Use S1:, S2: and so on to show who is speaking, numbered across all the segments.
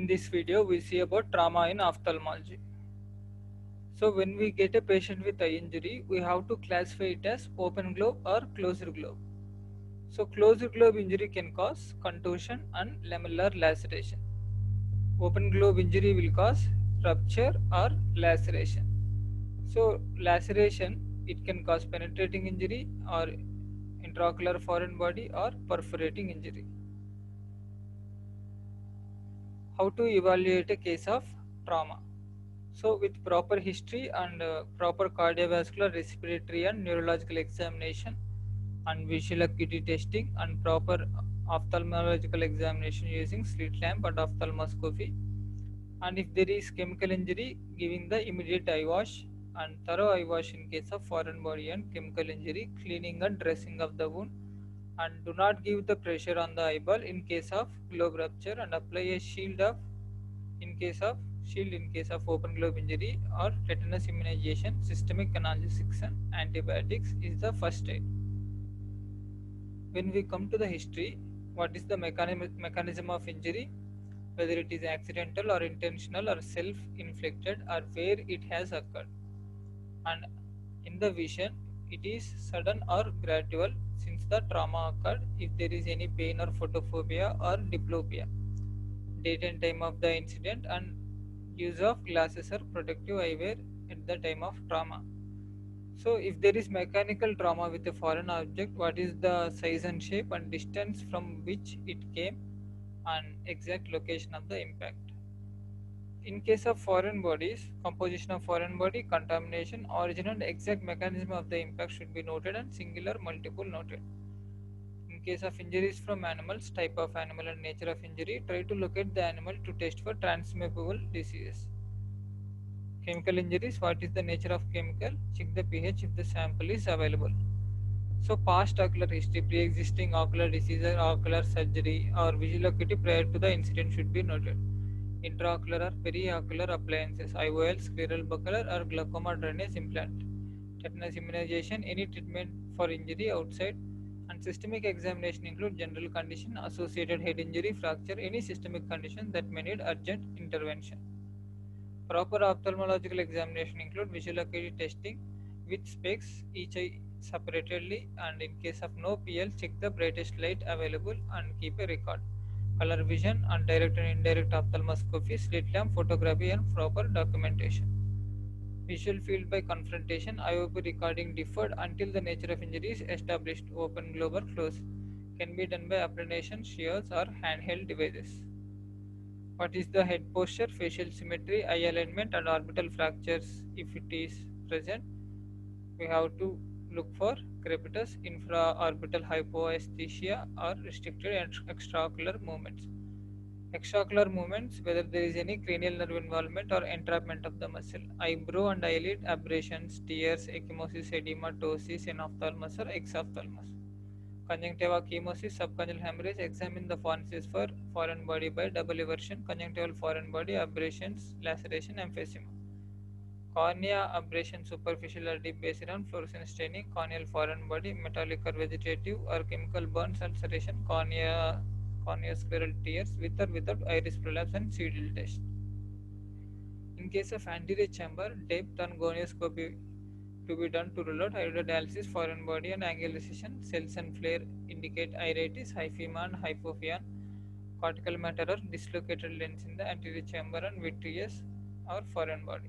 S1: In this video, we see about trauma in ophthalmology. So when we get a patient with eye injury, we have to classify it as open globe or closed globe. So closed globe injury can cause contusion and lamellar laceration. Open globe injury will cause rupture or laceration. So laceration, it can cause penetrating injury or intraocular foreign body or perforating injury. How to evaluate a case of trauma? So with proper history and proper cardiovascular, respiratory and neurological examination and visual acuity testing and proper ophthalmological examination using slit lamp and ophthalmoscopy, and if there is chemical injury, giving the immediate eye wash and thorough eye wash in case of foreign body and chemical injury, cleaning and dressing of the wound, and do not give the pressure on the eyeball in case of globe rupture, and apply a shield in case of open globe injury or tetanus immunization. Systemic analgesics and antibiotics is the first aid. When we come to the history, what is the mechanism of injury, whether it is accidental or intentional or self-inflicted, or where it has occurred, and in the vision, it is sudden or gradual since the trauma occurred, if there is any pain or photophobia or diplopia, date and time of the incident, and use of glasses or protective eyewear at the time of trauma. So if there is mechanical trauma with a foreign object, what is the size and shape and distance from which it came and exact location of the impact? In case of foreign bodies, composition of foreign body, contamination, origin and exact mechanism of the impact should be noted, and singular multiple noted. In case of injuries from animals, type of animal and nature of injury, try to locate the animal to test for transmissible diseases. Chemical injuries, what is the nature of chemical? Check the pH if the sample is available. So past ocular history, pre-existing ocular disease or ocular surgery or visual acuity prior to the incident should be noted. Intraocular or periocular appliances, IOL, scleral buckler or glaucoma drainage implant. Tetanus immunization, any treatment for injury outside, and systemic examination include general condition, associated head injury, fracture, any systemic condition that may need urgent intervention. Proper ophthalmological examination include visual acuity testing with specs, each eye separately, and in case of no PL, check the brightest light available and keep a record. Color vision and direct and indirect ophthalmoscopy, slit lamp photography, and proper documentation. Visual field by confrontation, IOP recording deferred until the nature of injury is established, open globe or closed. Can be done by applanation, shears, or handheld devices. What is the head posture, facial symmetry, eye alignment, and orbital fractures? If it is present, we have to look for crepitus, infraorbital hypoesthesia, or restricted extraocular movements. Extraocular movements, whether there is any cranial nerve involvement or entrapment of the muscle. Eyebrow and eyelid abrasions, tears, ecchymosis, edema, ptosis, enophthalmos or exophthalmos. Conjunctiva, chemosis, subconjugal hemorrhage. Examine the fornices for foreign body by double eversion, conjunctival foreign body, abrasions, laceration, emphysema. Cornea abrasion, superficial or deep based on fluorescence staining, corneal foreign body, metallic or vegetative or chemical burns, ulceration, corneoscleral tears with or without iris prolapse, and CDL test. In case of anterior chamber, depth and gonioscopy to be done to rule out iododialysis, foreign body, and angle recession. Cells and flare indicate iritis, hyphema, and hypophion. Cortical matter or dislocated lens in the anterior chamber and vitreous or foreign body.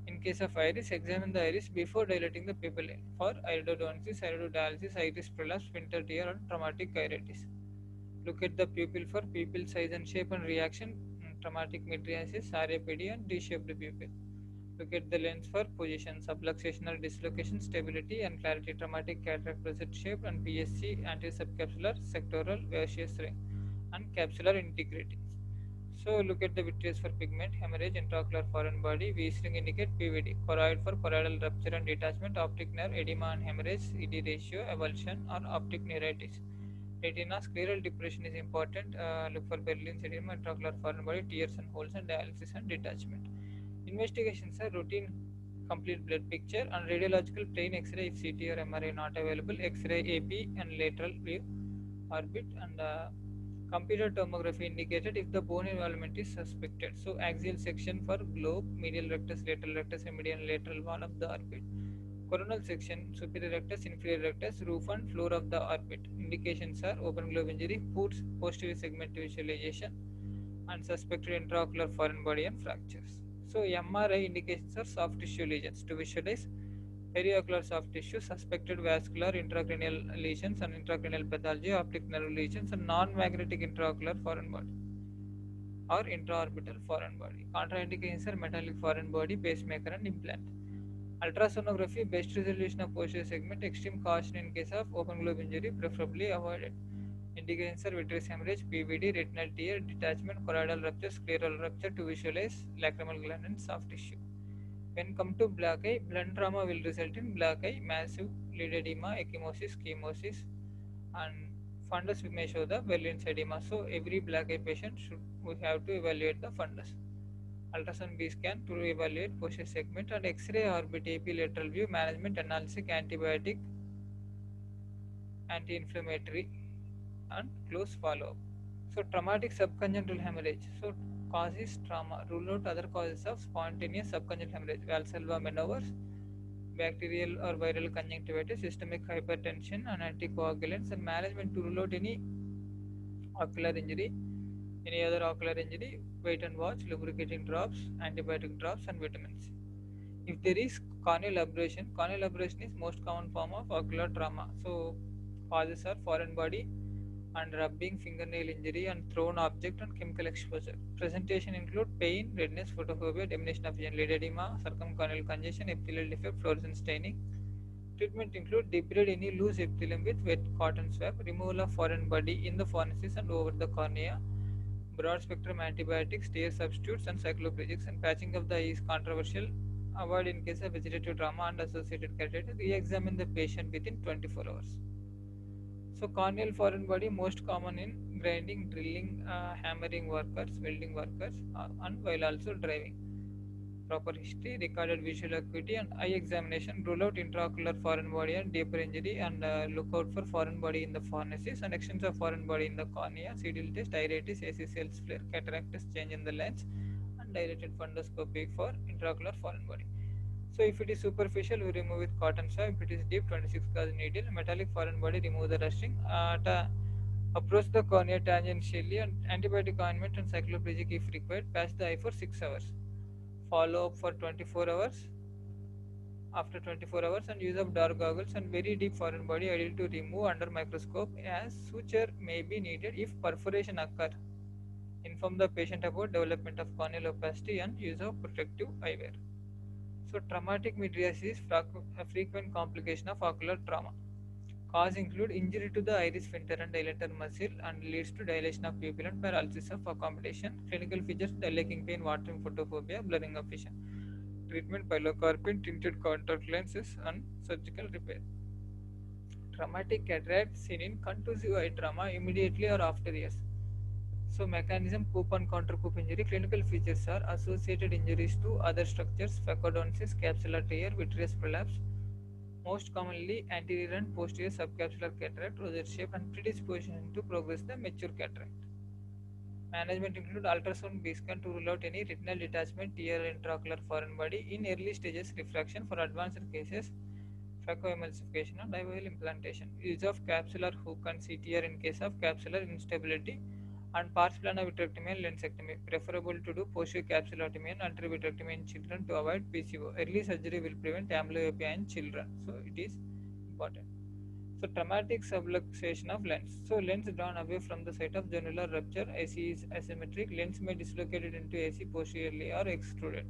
S1: In case of iris, examine the iris before dilating the pupil for iridodontis, iridodialysis, iris prolapse, winter tear, and traumatic iritis. Look at the pupil for pupil size and shape and reaction, traumatic mydriasis, RAPD, and D-shaped pupil. Look at the lens for position, subluxational dislocation, stability, and clarity, traumatic cataract rosette shape, and PSC, anti-subcapsular, sectoral, vacuous ring, and capsular integrity. So look at the vitreous for pigment, hemorrhage, intraocular foreign body, V-string indicate PVD, choroid for choroidal rupture and detachment, optic nerve, edema and hemorrhage, ED ratio, avulsion or optic neuritis. Retina, scleral depression is important. Look for Berlin's edema, intraocular foreign body, tears and holes, and dialysis and detachment. Investigations are routine complete blood picture and radiological plain X-ray if CT or MRI not available, X-ray AP and lateral view, orbit, and Computer tomography indicated if the bone involvement is suspected. So axial section for globe, medial rectus, and medial lateral wall of the orbit. Coronal section, superior rectus, inferior rectus, roof and floor of the orbit. Indications are open globe injury, posterior segment visualization, and suspected intraocular foreign body and fractures. So MRI indications are soft tissue lesions to visualize periocular soft tissue, suspected vascular intracranial lesions and intracranial pathology, optic nerve lesions, and non-magnetic intraocular foreign body or intraorbital foreign body. Contraindications are metallic foreign body, pacemaker, and implant. Ultrasonography, best resolution of posterior segment, extreme caution in case of open globe injury, preferably avoided. Indications are vitreous hemorrhage, PVD, retinal tear, detachment, choroidal rupture, scleral rupture to visualize lacrimal gland and soft tissue. When come to black eye, blunt trauma will result in black eye, massive lid edema, ecchymosis, chemosis, and fundus may show the Berlin's edema. So every black eye patient we have to evaluate the fundus. Ultrasound B scan to evaluate posterior segment and X-ray orbit AP lateral view management analytic antibiotic anti-inflammatory and close follow-up. So traumatic subconjunctival hemorrhage. So cause is trauma. Rule out other causes of spontaneous subconjunctival hemorrhage. Valsalva maneuvers, bacterial or viral conjunctivitis, systemic hypertension, and anticoagulants, and management to rule out any ocular injury, any other ocular injury, wait and watch, lubricating drops, antibiotic drops, and vitamins. If there is corneal abrasion is most common form of ocular trauma. So causes are foreign body and rubbing, fingernail injury, and thrown object and chemical exposure. Presentation include pain, redness, photophobia, diminution of vision, lid edema, circumcorneal congestion, epithelial defect, fluorescent staining. Treatment include debride any loose epithelium with wet cotton swab, removal of foreign body in the fornices and over the cornea, broad spectrum antibiotics, tear substitutes, and cycloplegics, and patching of the eye is controversial. Avoid in case of vegetative trauma and associated keratitis. Re-examine the patient within 24 hours. So corneal foreign body most common in grinding, drilling, hammering workers, welding workers, and while also driving. Proper history, recorded visual acuity, and eye examination. Rule out intraocular foreign body and deeper injury, and look out for foreign body in the fornices and extents of foreign body in the cornea. CDL test, iritis, AC cells flare, cataractus, change in the lens, and dilated fundoscopy for intraocular foreign body. So if it is superficial, we remove with cotton swab. If it is deep, 26 gauge needle. Metallic foreign body, remove the rusting. Approach the cornea tangentially and antibiotic ointment and cycloplegic if required. Patch the eye for 6 hours. Follow up for 24 hours. After 24 hours and use of dark goggles and very deep foreign body ideal to remove under microscope as suture may be needed if perforation occur. Inform the patient about development of corneal opacity and use of protective eyewear. So traumatic mydriasis is a frequent complication of ocular trauma. Cause include injury to the iris sphincter and dilator muscle and leads to dilation of pupil and paralysis of accommodation. Clinical features dilating pain, watering, photophobia, blurring of vision. Treatment pilocarpine, tinted contact lenses, and surgical repair. Traumatic cataract seen in contusive eye trauma immediately or after years. So mechanism, coup and counter coup injury. Clinical features are associated injuries to other structures, phacodontoses, capsular tear, vitreous prolapse. Most commonly anterior and posterior subcapsular cataract, rosette shape, and predisposition to progress the mature cataract. Management include ultrasound B scan to rule out any retinal detachment, tear, intraocular foreign body in early stages, refraction for advanced cases, phacoemulsification and IOL implantation. Use of capsular hook and CTR in case of capsular instability, and pars plana vitrectomy and lensectomy. Preferable to do posterior capsulotomy and anterior vitrectomy in children to avoid PCO. Early surgery will prevent amblyopia in children, so it is important. So traumatic subluxation of lens. So lens drawn away from the site of genular rupture. AC is asymmetric. Lens may dislocate into AC posteriorly or extruded.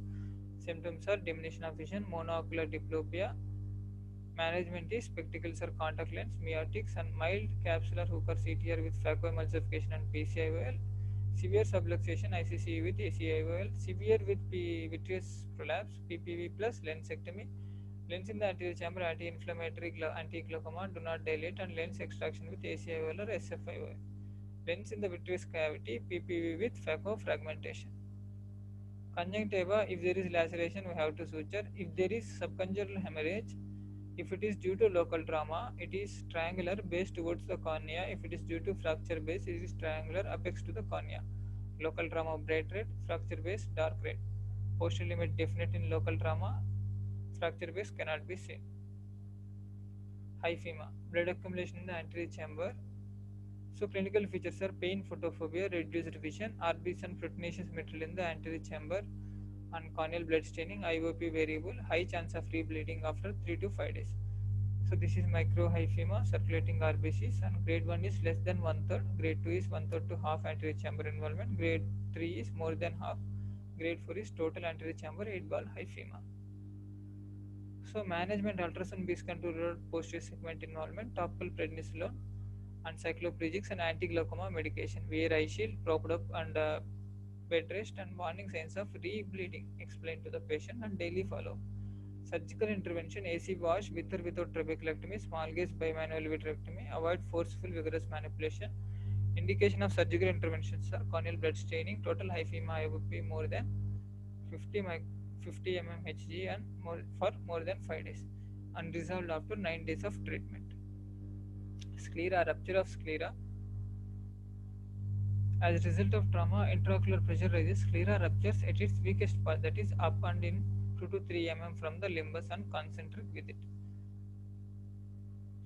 S1: Symptoms are diminution of vision, monocular diplopia. Management is spectacles or contact lens, miotics, and mild capsular hook or CTR with phacoemulsification and PCIOL. Severe subluxation, ICC with ACIOL. Severe with vitreous prolapse, PPV plus lensectomy. Lens in the anterior chamber, anti-inflammatory, anti-glaucoma, do not dilate, and lens extraction with ACIOL or SFIOL. Lens in the vitreous cavity, PPV with phaco-fragmentation. Conjunctiva, if there is laceration, we have to suture. If there is subconjunctival hemorrhage, If it is due to local trauma, it is triangular base towards the cornea. If it is due to fracture base, it is triangular apex to the cornea. Local trauma bright red, fracture base dark red. Posterior limit definite in local trauma, fracture base cannot be seen. Hyphema, blood accumulation in the anterior chamber. So clinical features are pain, photophobia, reduced vision, RBs and proteinaceous material in the anterior chamber, and corneal blood staining, IOP variable, high chance of rebleeding after 3 to 5 days. So this is microhyphema, circulating RBCs, and grade 1 is less than one third, grade 2 is one third to half anterior chamber involvement, grade 3 is more than half, grade 4 is total anterior chamber 8 ball hyphema. So management, ultrasound beats control posterior segment involvement, topical prednisolone and cycloplegics and anti-glaucoma medication, wear eye shield, propped up and bed rest, and warning signs of re-bleeding explained to the patient, and daily follow. Surgical intervention, AC wash with or without trabeculectomy, small gauge bimanual vitrectomy, avoid forceful vigorous manipulation. Indication of surgical interventions are corneal blood staining, total hyphema IOP more than 50 mmHg and for more than 5 days, unresolved after 9 days of treatment. Sclera, rupture of sclera. As a result of trauma, intraocular pressure rises, sclera ruptures at its weakest part, that is up and in 2 to 3 mm from the limbus and concentric with it.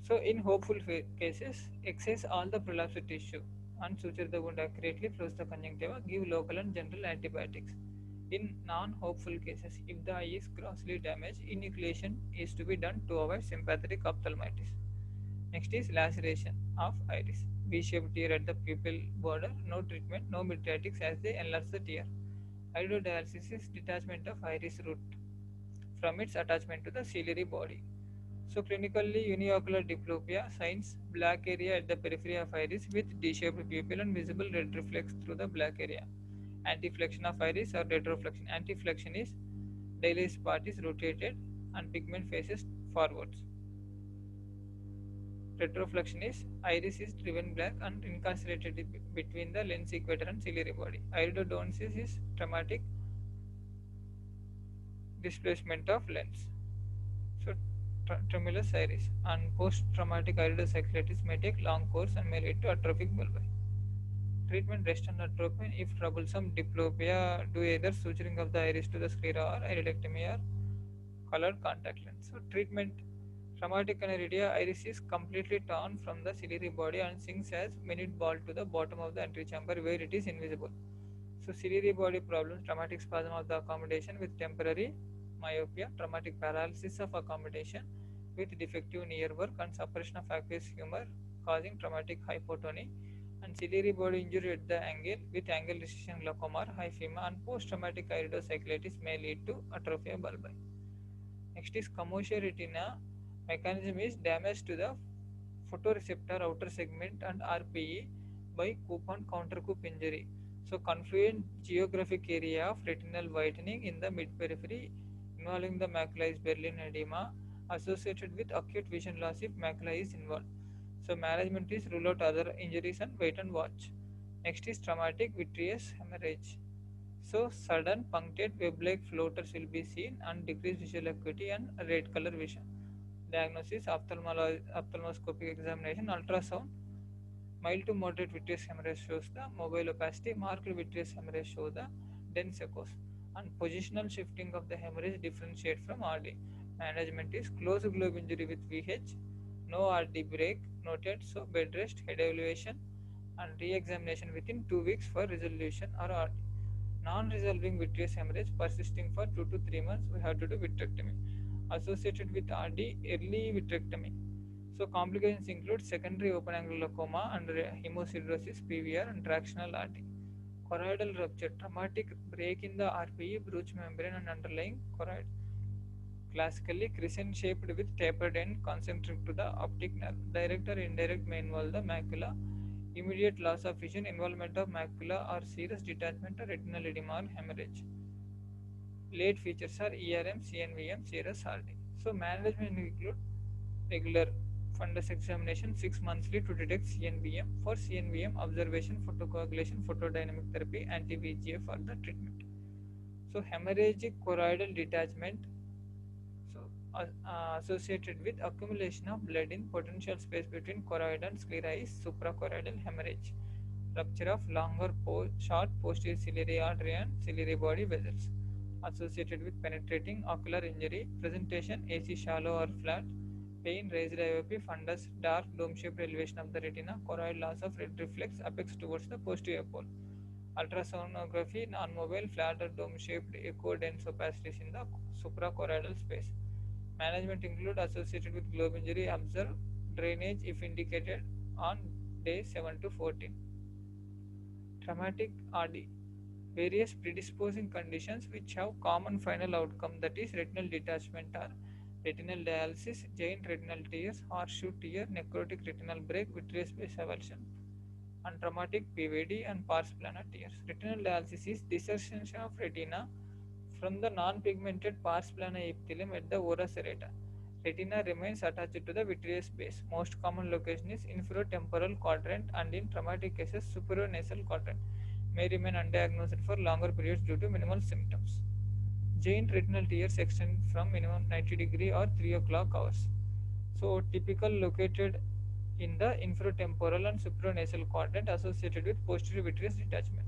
S1: So in hopeful cases, excise all the prolapsed tissue and suture the wound accurately, close the conjunctiva, give local and general antibiotics. In non-hopeful cases, if the eye is grossly damaged, enucleation is to be done to avoid sympathetic ophthalmitis. Next is laceration of iris. V-shaped tear at the pupil border, no treatment, no mydriatics as they enlarge the tear. Iridodialysis is detachment of iris root from its attachment to the ciliary body. So clinically, uniocular diplopia, signs black area at the periphery of iris with D-shaped pupil and visible red reflex through the black area. Antiflexion of iris or retroflexion. Antiflexion is dilated part is rotated and pigment faces forwards. Retroflexion is iris is driven black and incarcerated between the lens equator and ciliary body. Iridodontitis is traumatic displacement of lens. So tremulous iris, and post-traumatic iridocyclitis may take long course and may lead to atrophic bulbi. Treatment, rest and atropine. If troublesome diplopia, do either suturing of the iris to the sclera or iridectomy or colored contact lens. So treatment, traumatic aniridia, iris is completely torn from the ciliary body and sinks as minute ball to the bottom of the anterior chamber where it is invisible. So ciliary body problems, traumatic spasm of the accommodation with temporary myopia, traumatic paralysis of accommodation with defective near work and suppression of aqueous humor causing traumatic hypotony, and ciliary body injury at the angle with angle recession glaucoma or hyphema, and post-traumatic iridocyclitis may lead to atrophia bulbi. Next is commotion retina. Mechanism is damage to the photoreceptor outer segment and RPE by coup and counter coup injury. So confluent geographic area of retinal whitening in the mid-periphery involving the macula is Berlin edema associated with acute vision loss if macula is involved. So management is rule out other injuries and wait and watch. Next is traumatic vitreous hemorrhage. So sudden punctate web-like floaters will be seen and decreased visual acuity and red color vision. Diagnosis, ophthalmoscopic examination, ultrasound. Mild to moderate vitreous hemorrhage shows the mobile opacity, marked vitreous hemorrhage shows the dense echoes, and positional shifting of the hemorrhage differentiate from RD. Management is closed globe injury with VH, no RD break noted, so bed rest, head evaluation, and re-examination within 2 weeks for resolution or RD. Non-resolving vitreous hemorrhage persisting for 2 to 3 months, we have to do vitrectomy. Associated with RD, early vitrectomy. So complications include secondary open angle glaucoma and hemosiderosis, PVR, and tractional RD. Choroidal rupture, traumatic break in the RPE, bruch membrane, and underlying choroid. Classically, crescent shaped with tapered end concentric to the optic nerve. Direct or indirect may involve the macula. Immediate loss of vision, involvement of macula, or serous detachment or retinal edema or hemorrhage. Late features are ERM, CNVM, serous RD. So management include regular fundus examination 6 monthly to detect CNVM. For CNVM, observation, photocoagulation, photodynamic therapy, anti-VEGF for the treatment. So hemorrhagic choroidal detachment. So associated with accumulation of blood in potential space between choroid and sclera is suprachoroidal hemorrhage, rupture of longer short posterior ciliary artery and ciliary body vessels, associated with penetrating ocular injury, presentation AC shallow or flat, pain, raised IOP, fundus, dark dome-shaped elevation of the retina, choroid loss of red reflex, apex towards the posterior pole. Ultrasonography, non-mobile, flat or dome-shaped echo dense opacities in the suprachoroidal space. Management include associated with globe injury, observe drainage if indicated on day 7 to 14. Traumatic RD. Various predisposing conditions which have common final outcome, that is retinal detachment, are retinal dialysis, giant retinal tears, horseshoe tear, necrotic retinal break, vitreous base avulsion, and traumatic PVD and pars plana tears. Retinal dialysis is dissection of retina from the non-pigmented pars plana epithelium at the ora serrata. Retina remains attached to the vitreous base. Most common location is inferotemporal quadrant, and in traumatic cases superior-nasal quadrant. May remain undiagnosed for longer periods due to minimal symptoms. Giant retinal tears extend from minimum 90 degree or 3 o'clock hours. So typical located in the inferotemporal and supranasal quadrant, associated with posterior vitreous detachment.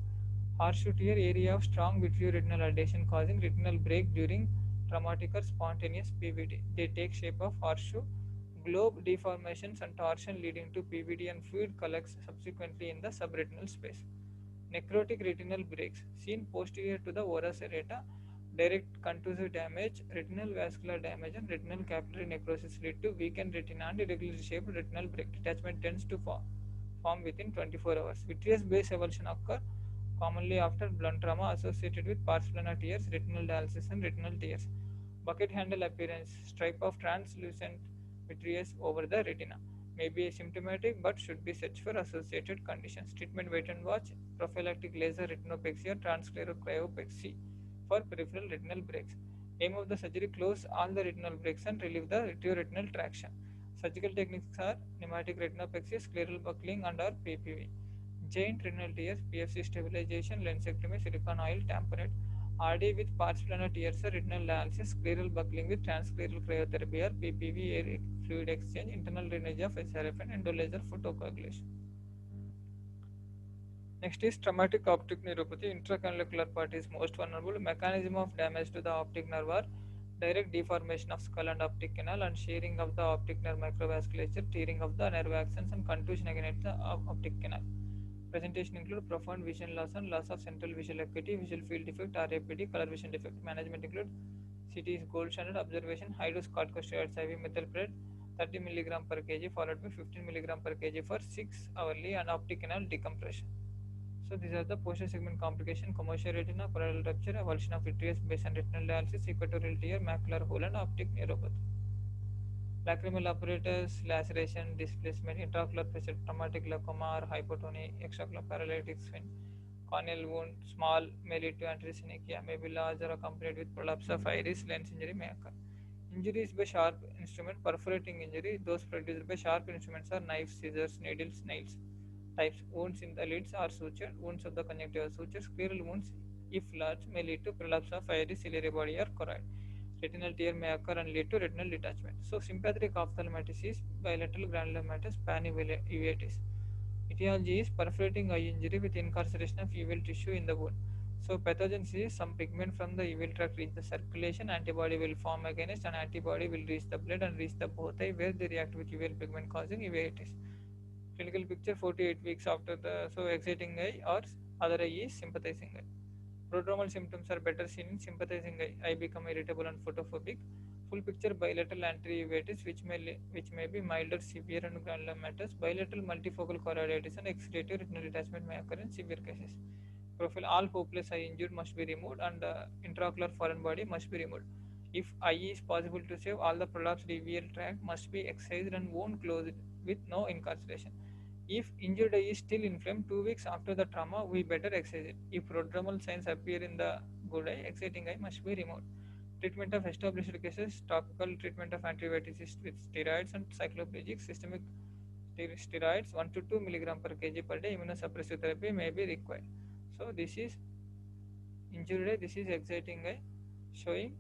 S1: Horseshoe tear, area of strong vitreoretinal adhesion causing retinal break during traumatic or spontaneous PVD. They take shape of horseshoe, globe deformations and torsion leading to PVD, and fluid collects subsequently in the subretinal space. Necrotic retinal breaks, seen posterior to the ora serrata, direct contusive damage, retinal vascular damage, and retinal capillary necrosis lead to weakened retina and irregularly shaped retinal break. Detachment tends to form within 24 hours. Vitreous base avulsion occur commonly after blunt trauma associated with pars plana tears, retinal dialysis, and retinal tears. Bucket handle appearance, stripe of translucent vitreous over the retina. May be asymptomatic but should be searched for associated conditions. Treatment: wait and watch, prophylactic laser retinopexy, transscleral cryopexy for peripheral retinal breaks. Aim of the surgery: close all the retinal breaks and relieve the retroretinal traction. Surgical techniques are pneumatic retinopexy, scleral buckling, and/or PPV. Giant retinal tears, PFC stabilization, lensectomy, silicone oil, tamponade. RD with pars plana tears, retinal dialysis, scleral buckling with transscleral cryotherapy or PPV, air fluid exchange, internal drainage of SRF, and endolaser photocoagulation. Next is traumatic optic neuropathy. Intracanalicular part is most vulnerable. Mechanism of damage to the optic nerve are direct deformation of skull and optic canal, and shearing of the optic nerve microvasculature, tearing of the nerve axons, and contusion again at the optic canal. Presentation include profound vision loss and loss of central visual acuity, visual field defect, RAPD, color vision defect. Management include CT is gold standard. Observation: high dose corticosteroids IV methylpred 30 mg per kg followed by 15 mg per kg for 6 hourly, and optic canal decompression. So these are the posterior segment complication: commercial retina, choroidal rupture, avulsion of vitreous base and retinal dialysis, equatorial tear, macular hole, and optic neuropathy. Lacrimal apparatus, laceration, displacement, intraocular pressure, traumatic glaucoma or hypotony, extraocular paralytic spin, corneal wound, small, may lead to anterior synechia, may be large or accompanied with prolapse of iris, lens injury may occur. Injuries by sharp instrument: perforating injury, those produced by sharp instruments are knives, scissors, needles, nails. Types: wounds in the lids are sutured, wounds of the conjunctiva sutured, scleral wounds, if large, may lead to prolapse of iris, ciliary body, or choroid. Retinal tear may occur and lead to retinal detachment. So, sympathetic ophthalmitis is bilateral granulomatous panuveitis. Etiology is perforating eye injury with incarceration of uveal tissue in the wound. So, pathogens is some pigment from the uveal tract reach the circulation, antibody will form against, and antibody will reach the blood and reach the both eye where they react with uveal pigment causing uveitis. Clinical picture: 48 weeks after the exciting eye or other eye is sympathizing eye. Prodromal symptoms are better seen in sympathizing eye. Eye become irritable and photophobic. Full picture: bilateral anterior uveitis, which may be milder, severe, and granulomatous. Bilateral multifocal choroiditis and exudative retinal detachment may occur in severe cases. Profile: all hopeless eye injured must be removed, and intraocular foreign body must be removed. If eye is possible to save, all the prolapsed uveal tract must be excised and wound closed with no incarceration. If injured eye is still inflamed 2 weeks after the trauma, we better excise it. If prodromal signs appear in the good eye, exciting eye must be removed. Treatment of established cases: topical treatment of antiviruses with steroids and cycloplegic. Systemic steroids 1 to 2 mg per kg per day. Immunosuppressive therapy may be required. So this is injured eye, this is exciting eye, showing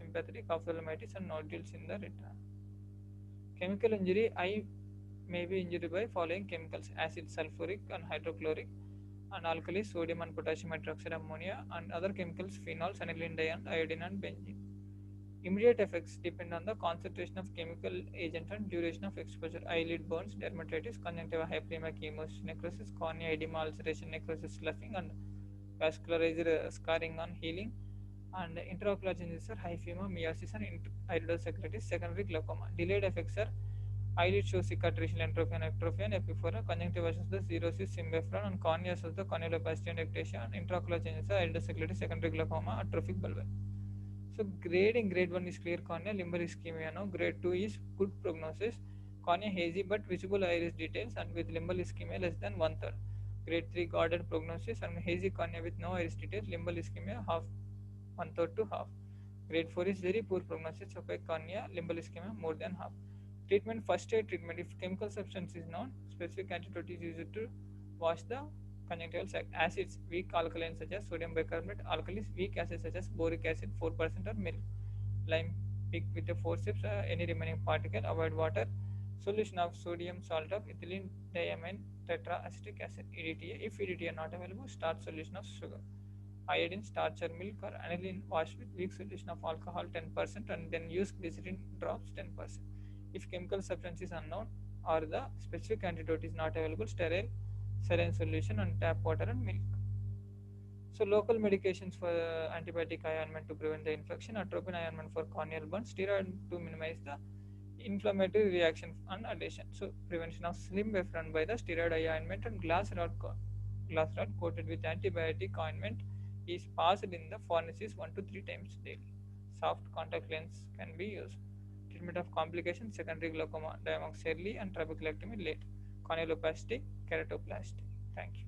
S1: sympathetic ophthalmitis, and nodules in the retina. Chemical injury: eye may be injured by following chemicals: acid, sulfuric and hydrochloric, and alkalis, sodium and potassium hydroxide, ammonia, and other chemicals, phenols, aniline dye, and iodine and benzene. Immediate effects depend on the concentration of chemical agent and duration of exposure. Eyelid burns, dermatitis, conjunctiva hyperemia, chemosis, necrosis, cornea edema, ulceration, necrosis, sloughing, and vascularized scarring on healing. And intraocular changes are hyphema, miosis, and iridocyclitis. Secondary glaucoma. Delayed effects are eyelid shows cicatricial entropy and ectrophy and epiphora. Conjunctiva shows the xerosis, symphefron, and cornea shows the cornealoplasty and ectasia. And intraocular changes are iridocyclitis, secondary glaucoma, atrophic bulbar. So grade in grade 1 is clear cornea, limbal ischemia. Now grade 2 is good prognosis, cornea hazy but visible iris details and with limbal ischemia less than one third. Grade 3 guarded prognosis and hazy cornea with no iris details, limbal ischemia half, one third to half. Grade 4 is very poor prognosis, opaque cornea, limbal ischemia more than half. Treatment: first aid treatment. If chemical substance is known, specific antidote is used to wash the conjunctival sac. Acids: weak alkalines such as sodium bicarbonate. Alkalis: weak acids such as boric acid 4% or milk. Lime: pick with a forceps any remaining particle. Avoid water. Solution of sodium salt of ethylene diamine tetraacetic acid. EDTA: if EDTA not available, start solution of sugar. Iodine: starch or milk or aniline wash with weak solution of alcohol 10% and then use glycerin drops 10%. If chemical substance is unknown or the specific antidote is not available, sterile saline solution and tap water and milk. So local medications for antibiotic eye ointment to prevent the infection, atropine eye ointment for corneal burns, steroid to minimize the inflammatory reaction and adhesion. So prevention of slim weft run by the steroid eye ointment and glass rod coated with antibiotic ointment is passed in the pharmacies 1 to 3 times daily. Soft contact lens can be used. Treatment of complications: secondary glaucoma, diamox early and trabeculectomy late, cornealoplasty, keratoplasty. Thank you.